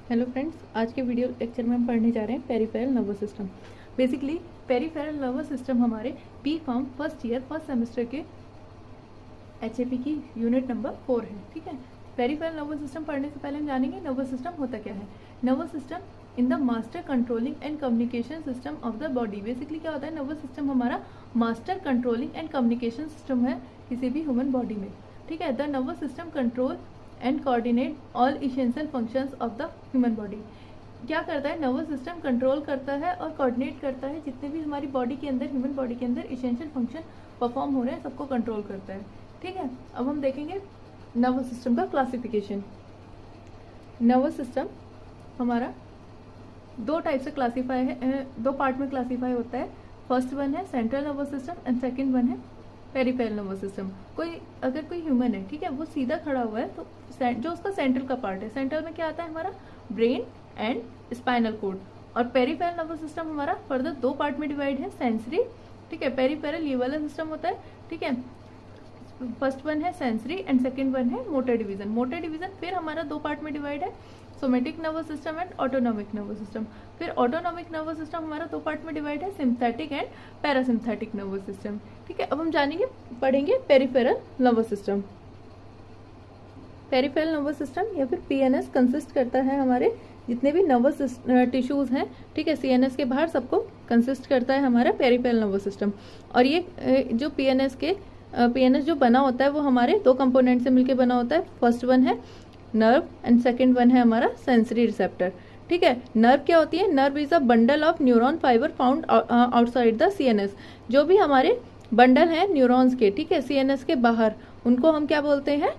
Hello friends, आज के video lecture में हम पढ़ने जा रहे हैं peripheral nervous system. Basically peripheral nervous system हमारे P pharm first year first semester के एचएपी की यूनिट नंबर 4 है। ठीक है, पेरिफेरल नर्वस सिस्टम पढ़ने से पहले हम जानेंगे नर्वस सिस्टम होता क्या है। Nervous system in the master controlling and communication system of the body. Basically क्या होता है, नर्वस सिस्टम हमारा master controlling and communication system है किसी भी ह्यूमन बॉडी में। ठीक है, the nervous system control and coordinate all essential functions of the human body. क्या करता है, नर्वस सिस्टम कंट्रोल करता है और कोऑर्डिनेट करता है जितने भी हमारी बॉडी के अंदर, ह्यूमन बॉडी के अंदर इसेंशियल फंक्शन परफॉर्म हो रहे हैं, सबको कंट्रोल करता है। ठीक है, अब हम देखेंगे नर्वस सिस्टम का क्लासिफिकेशन। नर्वस सिस्टम हमारा दो टाइप से क्लासीफाई है, दो पार्ट में क्लासीफाई होता है। फर्स्ट वन है central nervous system and second one है पेरिफेरल नर्वस सिस्टम। अगर कोई ह्यूमन है, ठीक है, वो सीधा खड़ा हुआ है तो जो उसका सेंट्रल का पार्ट है, सेंट्रल में क्या आता है हमारा ब्रेन एंड स्पाइनल कोड। और पेरिफेरल नर्वस सिस्टम हमारा फर्दर दो पार्ट में डिवाइड है, सेंसरी। ठीक है, पेरिफेरल ये वाला सिस्टम होता है। ठीक है, फर्स्ट वन है सेंसरी एंड सेकेंड वन है मोटर डिवीजन। मोटर डिवीजन फिर हमारा दो पार्ट में डिवाइड है, somatic nervous system and autonomic nervous system. फिर ऑटोनॉमिक नर्वस सिस्टम हमारा दो पार्ट में डिवाइड है, sympathetic and parasympathetic nervous system. ठीक है, अब हम जानेंगे पढ़ेंगे peripheral nervous system. Peripheral nervous system या फिर पीएनएस कंसिस्ट करता है हमारे जितने भी नर्वस टिश्यूज हैं। ठीक है, सीएनएस के बाहर सबको कंसिस्ट करता है हमारा पेरिफेरल नर्वस सिस्टम। और ये जो पीएनएस जो बना होता है वो हमारे दो कंपोनेंट से मिलकर बना होता है। फर्स्ट वन है नर्व एंड सेकेंड वन है हमारा सेंसरी रिसेप्टर। ठीक है, नर्व क्या होती है, nerve is a bundle of neuron fibre found outside the CNS. जो भी हमारे बंडल हैं न्यूरॉन्स के, ठीक है, सीएनएस के बाहर, उनको हम क्या बोलते हैं,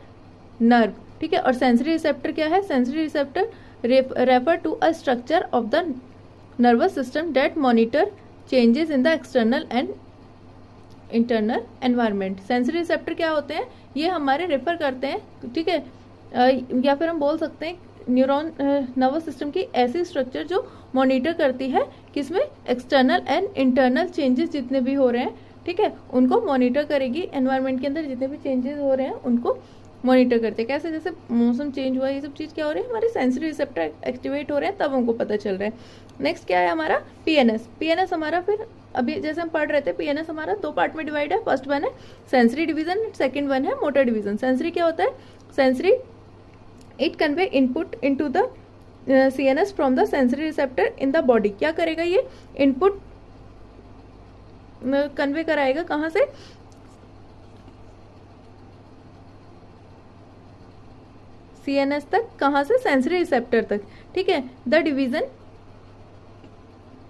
नर्व। ठीक है, और सेंसरी रिसेप्टर क्या है, sensory receptor refer to a structure of the nervous system that monitor changes in the external and internal environment. Sensory receptor क्या होते हैं, ये हमारे रेफर करते हैं, ठीक है, या फिर हम बोल सकते हैं न्यूरॉन नर्वस सिस्टम की ऐसी स्ट्रक्चर जो मॉनिटर करती है किसमें, एक्सटर्नल एंड इंटरनल चेंजेस जितने भी हो रहे हैं, ठीक है, उनको मॉनिटर करेगी। एनवायरनमेंट के अंदर जितने भी चेंजेस हो रहे हैं उनको मॉनिटर करते हैं। कैसे, जैसे मौसम चेंज हुआ, ये सब चीज़ क्या हो रही है, हमारे सेंसरी रिसेप्टर एक्टिवेट हो रहे हैं, तब हमको पता चल रहा है। नेक्स्ट क्या है हमारा पीएनएस। पीएनएस हमारा फिर अभी जैसे हम पढ़ रहे थे, पीएनएस हमारा दो पार्ट में डिवाइड है। फर्स्ट वन है सेंसरी डिवीजन, सेकेंड वन है मोटर डिवीजन। सेंसरी क्या होता है, sensory it convey input into the CNS from the sensory receptor in the body. क्या करेगा, ये इनपुट कन्वे कराएगा कहाँ से, सीएनएस तक, कहाँ से, सेंसरी रिसेप्टर तक। ठीक है, the division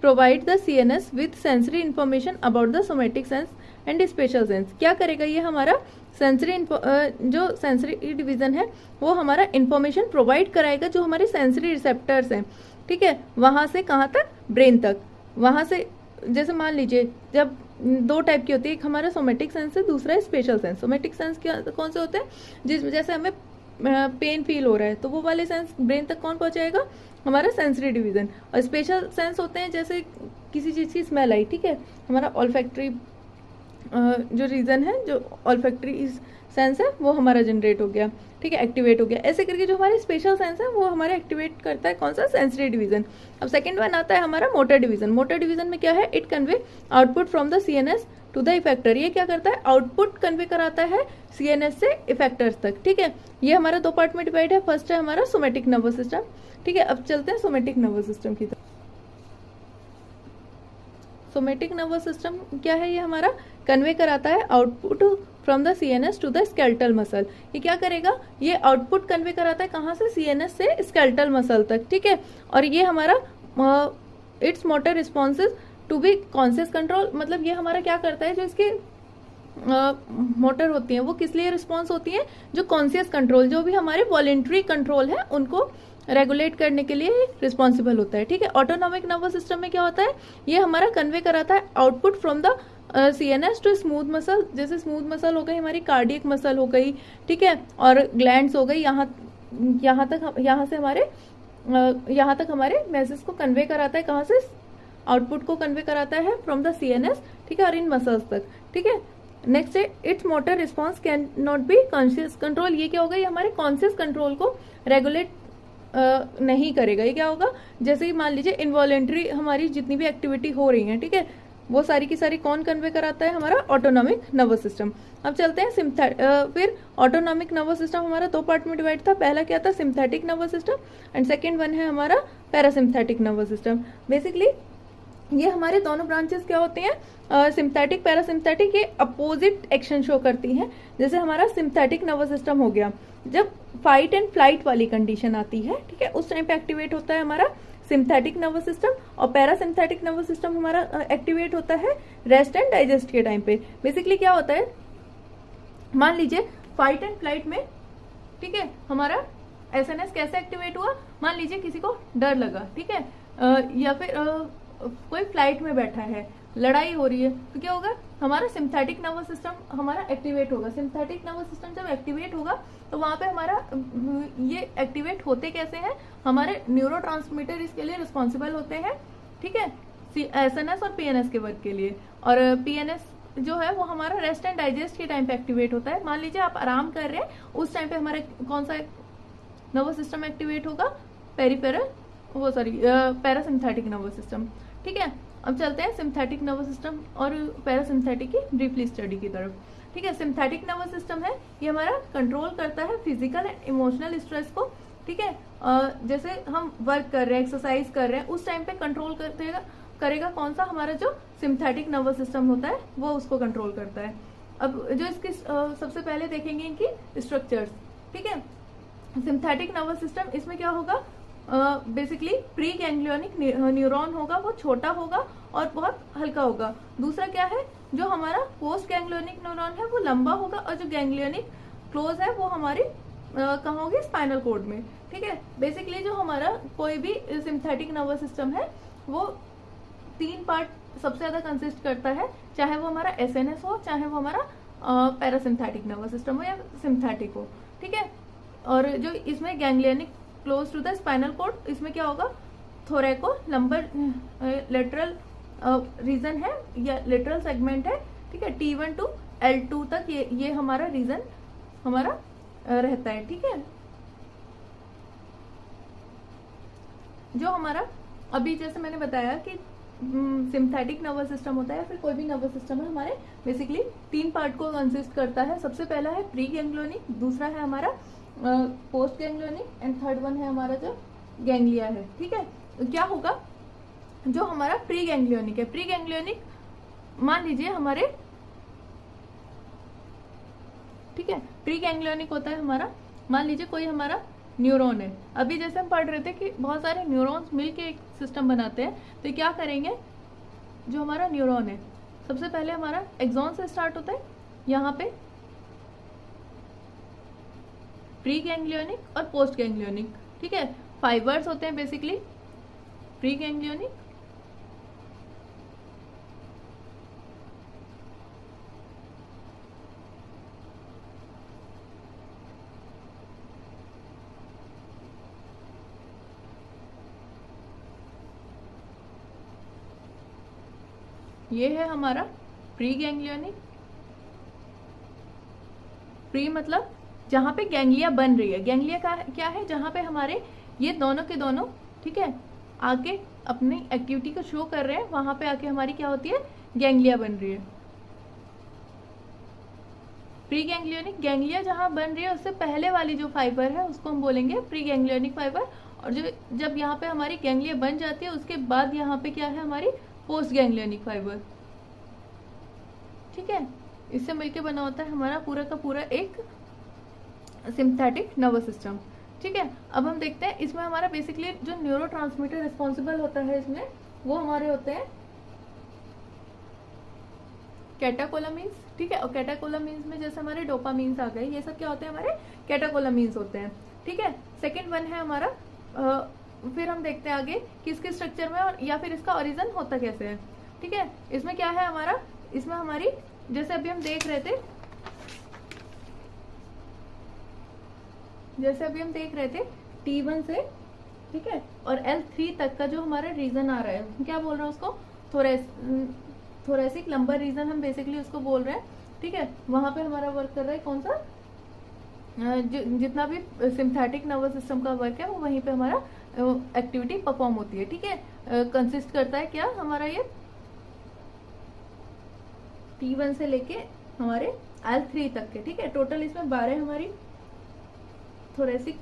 provide the CNS with sensory information about the somatic sense and special sense. क्या करेगा ये हमारा जो सेंसरी डिवीजन है वो हमारा इंफॉर्मेशन प्रोवाइड कराएगा जो हमारे सेंसरी रिसेप्टर्स हैं। ठीक है, वहाँ से कहाँ तक, ब्रेन तक। वहाँ से जैसे मान लीजिए जब दो टाइप की होती है, एक हमारा सोमेटिक सेंस है, दूसरा है स्पेशल सेंस। सोमेटिक सेंस कौन से होते हैं, जैसे हमें पेन फील हो रहा है तो वो वाले सेंस ब्रेन तक कौन पहुंचाएगा, हमारा सेंसरी डिवीजन। और स्पेशल सेंस होते हैं जैसे किसी चीज़ की स्मेल आई, ठीक है, हमारा ऑल्फैक्टरी जो रीजन है, जो ऑल्फैक्टरी सेंस है वो हमारा जनरेट हो गया, ठीक है, एक्टिवेट हो गया। ऐसे करके जो हमारे स्पेशल सेंस है वो हमारे एक्टिवेट करता है कौन सा, सेंसरी डिवीजन। अब सेकंड वन आता है हमारा मोटर डिवीजन। मोटर डिवीजन में क्या है, it convey output from the CNS to the effector. ये क्या करता है, आउटपुट कन्वे कराता है सीएनएस से इफेक्टर्स तक। ठीक है, ये हमारा दो पार्ट में डिवाइड है। फर्स्ट है हमारा सोमेटिक नर्वस सिस्टम। ठीक है, अब चलते हैं सोमेटिक नर्वस सिस्टम की तरफ। सोमेटिक नर्वस सिस्टम क्या है, ये हमारा कन्वे कराता है output from the CNS to the skeletal muscle. ये क्या करेगा, ये आउटपुट कन्वे कराता है कहाँ से, सीएनएस से स्केलेटल मसल तक। ठीक है, और ये हमारा it's motor responses to be conscious control. मतलब ये हमारा क्या करता है, जो इसके मोटर होती हैं वो किस लिए रिस्पॉन्स होती हैं, जो कॉन्शियस कंट्रोल, जो भी हमारे वॉलेंट्री कंट्रोल है उनको रेगुलेट करने के लिए रिस्पॉन्सिबल होता है। ठीक है, ऑटोनॉमिक नर्वस सिस्टम में क्या होता है, ये हमारा कन्वे कराता है output from the CNS to smooth muscle. जैसे स्मूथ मसल हो गई हमारी, कार्डियक मसल हो गई, ठीक है, और ग्लैंड्स हो गई, यहाँ तक हमारे मैसेज को कन्वे कराता है, कहाँ से, आउटपुट को कन्वे कराता है फ्रॉम द सीएनएस, ठीक है, और इन मसल्स तक। ठीक है, नेक्स्ट है it's motor response can not be conscious control. ये क्या होगा, ये हमारे कॉन्शियस कंट्रोल को रेगुलेट नहीं करेगा। ये क्या होगा, जैसे कि मान लीजिए इनवॉलेंट्री हमारी जितनी भी एक्टिविटी हो रही है, ठीक है, वो सारी की सारी कौन कन्वे कराता है, हमारा ऑटोनॉमिक नर्वस सिस्टम। अब चलते हैं फिर ऑटोनॉमिक नर्वस सिस्टम हमारा दो पार्ट में डिवाइड था। पहला क्या था, synthetic nervous system, and second one है हमारा पैरासिम्पैथिक नर्वस सिस्टम। बेसिकली ये हमारे दोनों ब्रांचेस क्या होते हैं, सिंथेटिक पैरासिम्पैथिक, ये अपोजिट एक्शन शो करती हैं। जैसे हमारा सिंथेटिक नर्वस सिस्टम हो गया, जब फाइट एंड फ्लाइट वाली कंडीशन आती है, ठीक है, उस टाइम पे एक्टिवेट होता है हमारा सिंथेटिक नर्वस सिस्टम, और पैरासिम्पैथिक नर्वस सिस्टम हमारा एक्टिवेट होता है रेस्ट एंड डाइजेस्ट के टाइम पे। बेसिकली क्या होता है, मान लीजिए फाइट एंड फ्लाइट में, ठीक है, हमारा एसएनएस कैसे एक्टिवेट हुआ, मान लीजिए किसी को डर लगा, ठीक है, या फिर कोई फ्लाइट में बैठा है, लड़ाई हो रही है, तो क्या होगा, हमारा सिंथेटिक नर्वस सिस्टम हमारा एक्टिवेट होगा। सिंथेटिक नर्वस सिस्टम जब एक्टिवेट होगा तो वहां पे हमारा ये एक्टिवेट होते कैसे हैं, हमारे न्यूरोट्रांसमीटर इसके लिए रिस्पॉन्सिबल होते हैं, ठीक है, एसएनएस और पीएनएस के वर्क के लिए। और पीएनएस जो है वो हमारा रेस्ट एंड डाइजेस्ट के टाइम पे एक्टिवेट होता है। मान लीजिए आप आराम कर रहे हैं, उस टाइम पे हमारे कौन सा नर्वस सिस्टम एक्टिवेट होगा, पैरासिम्पैथिक नर्वस सिस्टम, ठीक है। अब चलते हैं सिंथेटिक नर्वस सिस्टम और पैरासिम्पैथिक की ब्रीफली स्टडी की तरफ, ठीक है। सिंथेटिक नर्वस सिस्टम है, ये हमारा कंट्रोल करता है फिजिकल एंड इमोशनल स्ट्रेस को, ठीक है। जैसे हम वर्क कर रहे हैं, एक्सरसाइज कर रहे हैं, उस टाइम पे कंट्रोल करेगा कौन सा, हमारा जो सिंथेटिक नर्वस सिस्टम होता है वो उसको कंट्रोल करता है। अब जो इसकी सबसे पहले देखेंगे इनकी स्ट्रक्चर्स, ठीक है। सिंथेटिक नर्वस सिस्टम, इसमें क्या होगा, बेसिकली प्री गैंग्लियोनिक न्यूरॉन होगा, वो छोटा होगा और बहुत हल्का होगा। दूसरा क्या है, जो हमारा पोस्ट गैंग्लियोनिक न्यूरॉन है वो लंबा होगा, और जो गैंग्लियोनिक क्लोज है वो हमारी कहाँ होगी, स्पाइनल कॉर्ड में, ठीक है। बेसिकली जो हमारा कोई भी सिंथेटिक नर्वस सिस्टम है वो 3 पार्ट सबसे ज्यादा कंसिस्ट करता है, चाहे वो हमारा एसएनएस हो, चाहे वो हमारा पैरासिम्पैथिक नर्वस सिस्टम हो या सिंथेटिक हो, ठीक है। और जो इसमें ganglionic close to the spinal cord, इसमें क्या होगा, थोरैको लंबर लेटरल रीजन है या लेटरल सेगमेंट है, ठीक है, T1 टू L2 तक ये हमारा रीजन हमारा रहता है, ठीक है। जो हमारा अभी जैसे मैंने बताया कि सिंथेटिक नर्वस सिस्टम होता है या फिर कोई भी नर्वस सिस्टम है, हमारे बेसिकली 3 पार्ट को कंसिस्ट करता है। सबसे पहला है प्री गैंग्लियोनिक, दूसरा है हमारा post ganglionic, and third one है हमारा जो गैंग्लिया है, ठीक है। तो क्या होगा, जो हमारा प्री गैंग्लियोनिक है, प्री गैंग्लियोनिक मान लीजिए हमारे, ठीक है, प्री गैंग्लियोनिक होता है हमारा, मान लीजिए कोई हमारा न्यूरॉन है। अभी जैसे हम पढ़ रहे थे कि बहुत सारे न्यूरॉन्स मिलके एक सिस्टम बनाते हैं, तो क्या करेंगे, जो हमारा न्यूरॉन है सबसे पहले हमारा एक्सॉन से स्टार्ट होता है, यहाँ पे प्री गैंग्लियोनिक और पोस्ट गैंग्लियोनिक, ठीक है, फाइबर्स होते हैं बेसिकली प्री गैंग्लियोनिक, ये है हमारा प्री गैंग्लियोनिक, प्री मतलब जहां पे गैंग्लिया बन रही है, गैंग्लिया का क्या है, जहां पे हमारे ये दोनों के दोनों, ठीक है, आके अपनी एक्टिविटी को शो कर रहे हैं, वहां पे आके हमारी क्या होती है, गैंग्लिया बन रही है। प्री गैंग्लियोनिक, गैंग्लिया जहां बन रही है उससे पहले वाली जो फाइबर है उसको हम बोलेंगे प्री गैंग्लियोनिक फाइबर, और जो जब यहाँ पे हमारी गैंग्लिया बन जाती है उसके बाद यहाँ पे क्या है, हमारी पोस्ट गैंग्लियोनिक फाइबर, ठीक है। इससे मिलके बना होता है हमारा पूरा का पूरा एक सिंथेटिक नर्वस सिस्टम, ठीक है। अब हम देखते हैं इसमें हमारा बेसिकली जो न्यूरोट्रांसमीटर रिस्पॉन्सिबल होता है इसमें, वो हमारे होते हैं कैटाकोलामीन्स, ठीक है। और कैटाकोलामीन्स में जैसे हमारे डोपामीन्स आ गए, ये सब क्या होते हैं, हमारे कैटाकोलामीन्स होते हैं, ठीक है। सेकेंड वन है हमारा, फिर हम देखते हैं आगे किसके स्ट्रक्चर में और या फिर इसका ओरिजिन होता कैसे है, ठीक है। इसमें क्या है हमारा, इसमें हमारी जैसे अभी हम देख रहे थे, T1 से, ठीक है, और L3 तक का जो हमारा रीजन आ रहा है, क्या बोल रहे हैं उसको, थोरेसिक लंबर रीजन हम बेसिकली उसको बोल रहे हैं, ठीक है। वहां पे हमारा वर्क कर रहा है कौन सा, जितना भी सिंथेटिक नर्वस सिस्टम का वर्क है वो वहीं पे हमारा एक्टिविटी परफॉर्म होती है, ठीक है। कंसिस्ट करता है क्या हमारा ये T1 से लेके हमारे L3 तक के, ठीक है। टोटल इसमें 12 हमारी थोरेसिक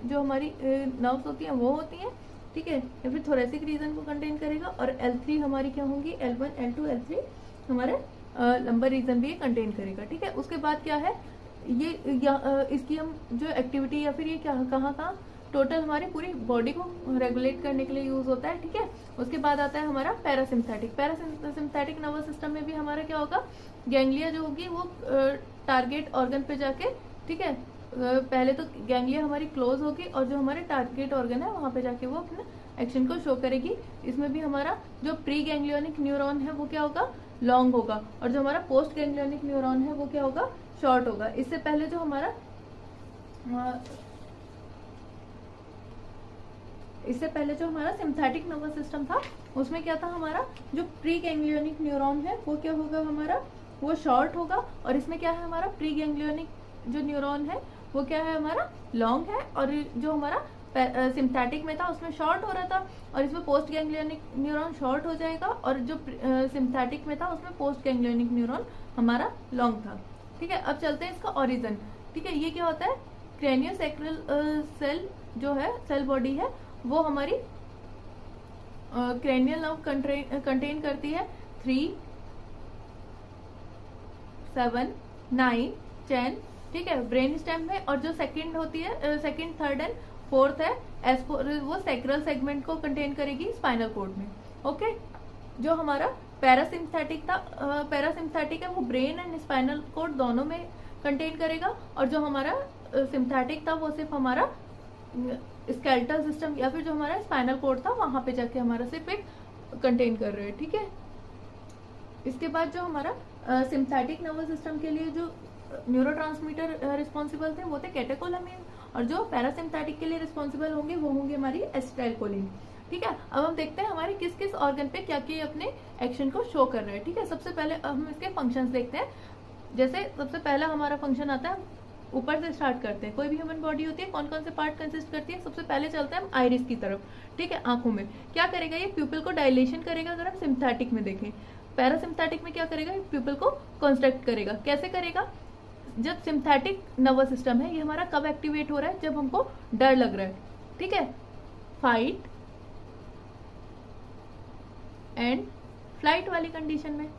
जो हमारी नर्व्स होती हैं वो होती हैं, ठीक है। या फिर थोरेसिक रीजन को कंटेन करेगा, और L3 हमारी क्या होंगी, L1 L2 L3 हमारे लंबर रीजन भी ये कंटेन करेगा, ठीक है। उसके बाद क्या है ये इसकी हम जो एक्टिविटी या फिर ये क्या कहाँ टोटल हमारी पूरी बॉडी को रेगुलेट करने के लिए यूज होता है, ठीक है। उसके बाद आता है हमारा पैरासिम्पैथिक नर्वस सिस्टम में भी हमारा क्या होगा, गैंग्लिया जो होगी वो टारगेट ऑर्गन पे जाके, ठीक है, पहले तो गैंग्लिया हमारी क्लोज होगी और जो हमारे टारगेट ऑर्गन है वहां पे जाके वो अपने एक्शन को शो करेगी। इसमें भी हमारा जो प्री गैंग्लियोनिक न्यूरॉन है वो क्या होगा, लॉन्ग होगा, और जो हमारा पोस्ट गैंग्लियोनिक न्यूरॉन है वो क्या होगा, शॉर्ट होगा। इससे पहले जो हमारा सिंथेटिक नर्वस सिस्टम था उसमें क्या था, हमारा जो प्री गैंग्लियोनिक न्यूरॉन है वो क्या होगा हमारा, वो शॉर्ट होगा, और इसमें क्या है हमारा प्री गैंग्लियोनिक जो न्यूरॉन है वो क्या है हमारा लॉन्ग है, और जो हमारा सिंथेटिक में था उसमें शॉर्ट हो रहा था, और इसमें पोस्ट गैंग्लियोनिक न्यूरॉन शॉर्ट हो जाएगा, और जो सिंथेटिक में था उसमें पोस्ट गैंग्लियोनिक न्यूरॉन हमारा लॉन्ग था, ठीक है। अब चलते हैं इसका ओरिजिन, ठीक है। ये क्या होता है, क्रेनियोसैक्रल सेल जो है, सेल बॉडी है वो हमारी क्रेनियल नर्व कंटेन करती है 3, 7, 9, 10, ठीक है, ब्रेन स्टेम में। और जो सेकंड होती है, सेकंड, थर्ड एंड फोर्थ है वो सैक्रल सेगमेंट को कंटेन करेगी स्पाइनल कॉर्ड में, ओके। जो हमारा पैरासिम्पैथिक था, पैरासिम्पैथिक है वो ब्रेन एंड स्पाइनल कॉर्ड दोनों में कंटेन करेगा, और जो हमारा सिम्पैथिक था वो सिर्फ हमारा स्केलेटल सिस्टम या फिर जो हमारा स्पाइनल कॉर्ड था वहां पे जाके हमारा सिर्फ एक कंटेन कर रहे हैं, ठीक है। इसके बाद जो हमारा सिम्पैथिक नर्वस सिस्टम के लिए जो न्यूरोट्रांसमीटर रिस्पॉन्सिबल थे वो थे कैटेकोलामिन, और जो पैरासिम्पैथिक के लिए रिस्पॉन्सिबल होंगे वो होंगे हमारी एसिटाइलकोलिन, ठीक है। अब हम देखते हैं हमारे किस किस ऑर्गन पे क्या क्या अपने एक्शन को शो कर रहे हैं, ठीक है। सबसे पहले हम इसके फंक्शंस देखते हैं। जैसे सबसे पहला हमारा फंक्शन आता है, ऊपर से स्टार्ट करते हैं। कोई भी ह्यूमन बॉडी होती है कौन कौन से पार्ट कंसिस्ट करती है, सबसे पहले चलते हैं हम आइरिस की तरफ, ठीक है। आंखों में क्या करेगा, ये प्यूपिल को डायलेशन करेगा। अगर हम सिम्पैथिक में देखें, पैरासिम्पैथिक में क्या करेगा, ये प्यूपिल को कंस्ट्रक्ट करेगा। कैसे करेगा, जब सिम्पैथिक नर्वस सिस्टम है ये हमारा कब एक्टिवेट हो रहा है, जब हमको डर लग रहा है, ठीक है, फाइट एंड फ्लाइट वाली कंडीशन में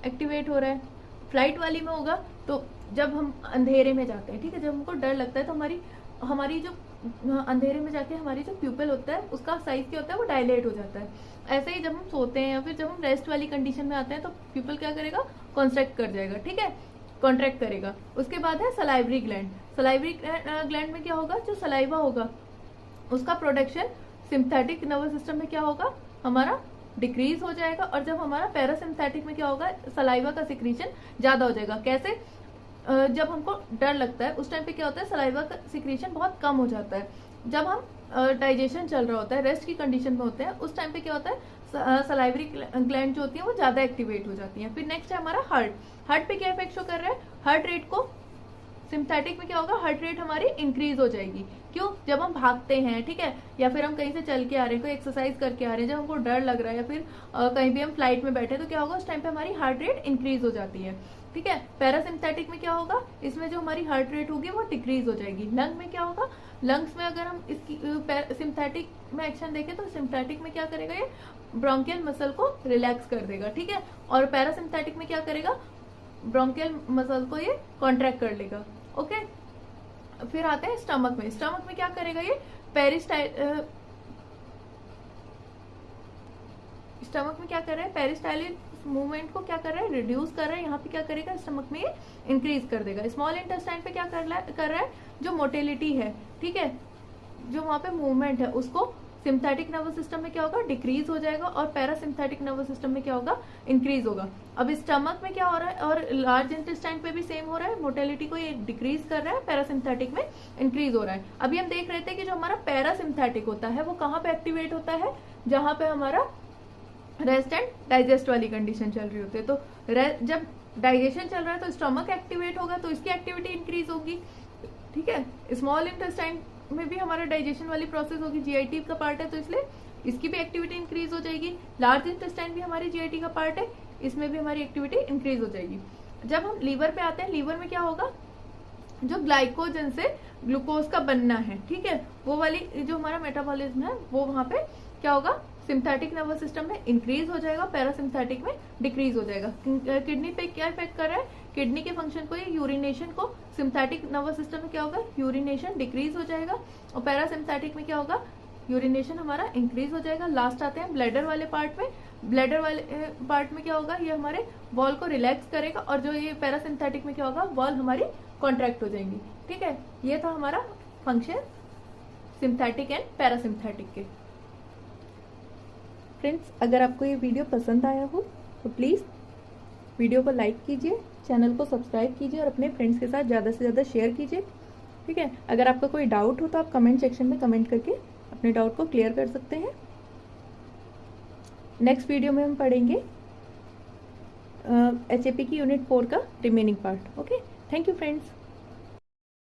एक्टिवेट हो रहा है। फ्लाइट वाली में होगा तो जब हम अंधेरे में जाते हैं, ठीक है, जब हमको डर लगता है तो हमारी जो अंधेरे में जाके हमारी जो प्यूपिल होता है उसका साइज क्या होता है, वो डायलेट हो जाता है। ऐसे ही जब हम सोते हैं या फिर जब हम रेस्ट वाली कंडीशन में आते हैं तो प्यूपिल क्या करेगा, कॉन्स्ट्रैक्ट कर जाएगा, ठीक है, कॉन्ट्रैक्ट करेगा। उसके बाद है सलाइवरी ग्लैंड। सलाइवरी ग्लैंड में क्या होगा, जो सलाइवा होगा उसका प्रोडक्शन सिम्पैथिक नर्वस सिस्टम में क्या होगा, हमारा डिक्रीज हो जाएगा, और जब हमारा पैरासिम्पैथिक में क्या होगा, सलाइवा का सिक्रीशन ज्यादा हो जाएगा। कैसे, जब हमको डर लगता है उस टाइम पे क्या होता है, सलाइवा का सिक्रीशन बहुत कम हो जाता है। जब हम डाइजेशन चल रहा होता है, रेस्ट की कंडीशन में होते हैं, उस टाइम पे क्या होता है, सलाइवरी ग्लैंड जो होती है वो ज्यादा एक्टिवेट हो जाती है। फिर नेक्स्ट है हमारा हार्ट पे क्या इफेक्ट शो कर रहा है, हार्ट रेट को, सिम्पैथिक में क्या होगा, हार्ट रेट हमारी इंक्रीज हो जाएगी। क्यों, जब हम भागते हैं, ठीक है, या फिर हम कहीं से चल के आ रहे हैं, कोई एक्सरसाइज करके आ रहे हैं, जब हमको डर लग रहा है, या फिर कहीं भी हम फ्लाइट में बैठे तो क्या होगा, उस टाइम पे हमारी हार्ट रेट इंक्रीज हो जाती है, ठीक है। पैरासिम्पैथिक में क्या होगा, इसमें जो हमारी हार्ट रेट होगी वो डिक्रीज हो जाएगी। लंग में क्या होगा, लंग्स में अगर हम इसकी सिम्पैथिक में एक्शन देखें तो सिम्पैथिक में क्या करेगा, ये ब्रोंकियल मसल को रिलैक्स कर देगा, ठीक है, और पैरासिम्पैथिक में क्या करेगा, ब्रोंकियल मसल को ये कॉन्ट्रैक्ट कर लेगा, ओके। फिर आते हैं स्टमक में। स्टमक में क्या करेगा, ये स्टमक में क्या कर रहा है, पेरिस्टाइलिस मूवमेंट को क्या कर रहा है, रिड्यूस कर रहा है। यहाँ पे क्या करेगा, स्टमक में ये इंक्रीज कर देगा। स्मॉल इंटेस्टाइन पे क्या कर रहा है, जो मोटिलिटी है, ठीक है, जो वहां पे मूवमेंट है उसको सिम्पैथिक नर्वस सिस्टम में क्या होगा, डिक्रीज हो जाएगा, और पैरासिम्पैथिक नर्वस सिस्टम में क्या होगा, इंक्रीज होगा। अब स्टमक में क्या हो रहा है, और लार्ज इंटेस्टाइन पे भी सेम हो रहा है, मोटिलिटी को ये डिक्रीज कर रहा है, पैरासिम्पैथिक में इंक्रीज हो रहा है। अभी हम देख रहे थे कि जो हमारा पैरासिम्पैथिक होता है वो कहाँ पे एक्टिवेट होता है, जहां पे हमारा रेस्ट एंड डाइजेस्ट वाली कंडीशन चल रही होती है। तो जब डाइजेशन चल रहा है तो स्टमक एक्टिवेट होगा तो इसकी एक्टिविटी इंक्रीज होगी, ठीक है। स्मॉल इंटेस्टाइन में भी हमारा डाइजेशन वाली प्रोसेस होगी, जीआईटी का पार्ट है तो इसलिए इसकी भी एक्टिविटी इंक्रीज हो जाएगी। लार्ज इंटेस्टाइन भी हमारी जीआईटी का पार्ट है, इसमें भी हमारी एक्टिविटी इंक्रीज हो जाएगी। जब हम लीवर पे आते हैं, लीवर में क्या होगा, जो ग्लाइकोजन से ग्लूकोज का बनना है, ठीक है, वो वाली जो हमारा मेटाबॉलिज्म है वो वहां पे क्या होगा, सिंथेटिक नर्वस सिस्टम में इंक्रीज हो जाएगा, पैरासिम्पैथिक में डिक्रीज हो जाएगा। किडनी पे क्या इफेक्ट कर रहा है, किडनी के फंक्शन को, यूरिनेशन को, सिंथेटिक नर्वस सिस्टम में क्या होगा, यूरिनेशन डिक्रीज हो जाएगा, और पैरासिम्पैथिक में क्या होगा, यूरिनेशन हमारा इंक्रीज हो जाएगा। लास्ट आते हैं ब्लैडर वाले पार्ट में। ब्लैडर वाले पार्ट में क्या होगा, ये हमारे वॉल को रिलैक्स करेगा, और जो ये पैरासिम्पैथिक में क्या होगा, वॉल हमारी कॉन्ट्रैक्ट हो जाएंगी, ठीक है। ये था हमारा फंक्शन सिंथेटिक एंड पैरासिम्पैथिक के। फ्रेंड्स, अगर आपको ये वीडियो पसंद आया हो तो प्लीज़ वीडियो को लाइक कीजिए, चैनल को सब्सक्राइब कीजिए और अपने फ्रेंड्स के साथ ज़्यादा से ज़्यादा शेयर कीजिए, ठीक है। अगर आपका कोई डाउट हो तो आप कमेंट सेक्शन में कमेंट करके अपने डाउट को क्लियर कर सकते हैं। नेक्स्ट वीडियो में हम पढ़ेंगे HAP की यूनिट 4 का remaining part. Okay, thank you friends.